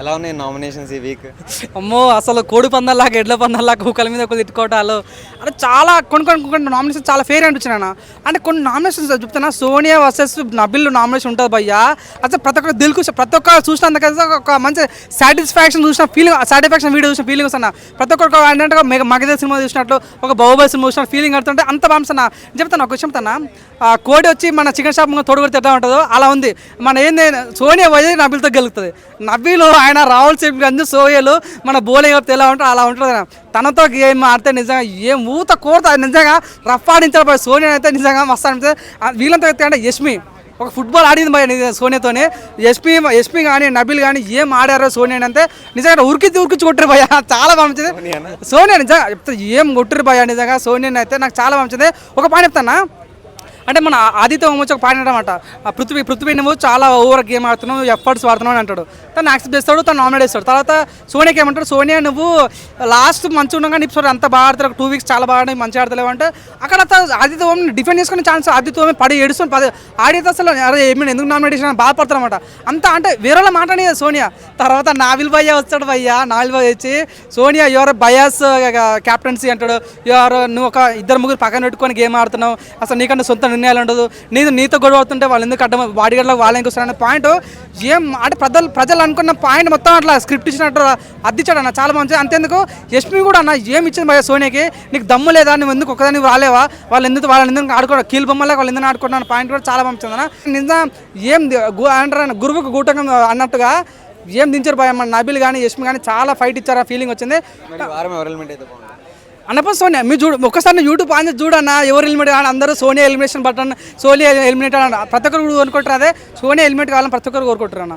ఎలా ఉన్నాయి నామినేషన్స్ ఈ వీక్? అమ్మో అసలు కోడి పందాలాగా ఎడ్ల పందాలాగా కుక్కల మీద ఒకరు తిట్టుకోవటాలు అంటే చాలా కొన్ని నామినేషన్ చాలా ఫేర్ అనిపించిన అంటే కొన్ని నామినేషన్స్ చెప్తున్నా. సోనియా వర్సెస్ నబిల్ నామినేషన్ ఉంటుంది భయ్యా. అసలు ప్రతి ఒక్క దిల్ ప్రతి ఒక్క చూసినందుకు ఒక మంచి సాటిస్ఫాక్షన్ చూసిన ఫీలింగ్, సాటిస్ఫాక్షన్ వీడియో చూసిన ఫీలింగ్ వస్తున్నా. ప్రతి ఒక్కరు ఏంటంటే మగధ సినిమా చూసినట్లు, ఒక బాహుబలి సినిమా చూసిన ఫీలింగ్ కడుతుంటే అంత బాగుంటున్నా. చెప్తాను ఒక విషయం చెప్తానా, కోడి వచ్చి మన చికెన్ షాప్ తోడుగొడితే ఎట్లా ఉంటుందో అలా ఉంది. మన ఏంది సోనియా పోయి నబిల్తో గెలుస్తుంది. నబీలు ఆయన రాహుల్ సిబ్గంజ్ సోయలు మన బోలే చెప్తే ఎలా ఉంటుంది అలా ఉంటుంది. తనతో గేమ్ ఆడితే నిజంగా ఏం ఊత కోరుతా నిజంగా రఫ్ ఆడించారు. సోనియా అయితే నిజంగా మస్తు అనిపిస్తుంది. వీళ్ళంతా ఎత్తే అంటే యష్మి ఒక ఫుట్బాల్ ఆడింది భయ సోనియాతోనే. ఎస్పీ కానీ నబిల్ కానీ ఏం ఆడారో సోనియా అంటే నిజంగా ఉరికించి కొట్టరు భయ. చాలా బాగుంది సోనియా నిజంగా చెప్తే ఏం కొట్టరు భయ. నిజంగా సోనియా అయితే నాకు చాలా బాగుంది. ఒక పాయింట్ చెప్తానా అంటే మన ఆదిత్య వచ్చి ఒక పాయింట్ అనమాట, పృథ్వీ నువ్వు చాలా ఓవర్ గేమ్ ఆడుతున్నావు, ఎఫర్ట్స్ వాడుతున్నావు అని అంటాడు. తను యాక్సెప్ట్ చేస్తాడు, తను నామినేట్ చేస్తాడు. తర్వాత సోనియాకి ఏమంటాడు, సోనియా నువ్వు లాస్ట్ మంచిగా ఉండగా నీ అంత బాగా ఆడతారు, 2 వీక్స్ చాలా బాగా మంచిగా ఆడతలేవు అంటే అక్కడ ఆదిత్య ఓం డిఫెండ్ చేసుకునే ఛాన్స్. ఆదిత్య ఓం పడి ఏడుస్తుంది ఆడితే అసలు అరే ఏమైనా ఎందుకు నామినేట్ చేసిన బాధపడతారు అనమాట. అంతా అంటే వేరేలా మాట్లాడేది సోనియా. తర్వాత నావిల్ భయ్య వచ్చాడు భయ్య. నావిల్ భయ్య వచ్చి సోనియా యువర్ బయాస్ క్యాప్టెన్సీ అంటాడు. నువ్వు ఒక 2-3 పక్కన పెట్టుకొని గేమ్ ఆడుతున్నావు, అసలు నీకంటే సొంత నిర్ణయాలు ఉండదు, నీతో గొడవ అవుతుంటే వాళ్ళు ఎందుకు అడ్డం బాడీగార్డ్లకు వాళ్ళ ఎందుకు వస్తారనే పాయింట్ ఏం అంటే ప్రజలు అనుకున్న పాయింట్ మొత్తం అట్లా స్క్రిప్ట్ ఇచ్చినట్టు అద్దిచ్చాడు అన్న. చాలా మంచిది. అంతేందుకు యష్మి కూడా అన్న ఏం ఇచ్చింది భయ సోనియాకి, నీకు దమ్ము లేదా, నువ్వు ఎందుకు ఒకదాన్ని రాలేవా, వాళ్ళని ఎందుకు ఆడుకోవడం కీలు బొమ్మలాగా వాళ్ళు ఎందుకు ఆడుకుంటున్న పాయింట్ కూడా చాలా మంచిది అన్న. నిజం ఏం అంటారు గురువుకు గూటకం అన్నట్టుగా ఏం దించారు భయ. మన నబిల్ కానీ యష్మి కానీ చాలా ఫైట్ ఇచ్చారు. ఆ ఫీలింగ్ వచ్చింది. అన్నప్పుడు సోనియా మీరు ఒక్కసారి యూట్యూబ్ ఆన్ చేసి చూడన్న ఎవరు ఎలిమినేట్ కావాలి అందరూ Sonia elimination button, Sonia eliminate ప్రతి ఒక్కరు అనుకుంటారు. అదే సోనియా ఎలిమినేట్ కావాలని ప్రతి ఒక్కరు కోరుకుంటారు అన్న.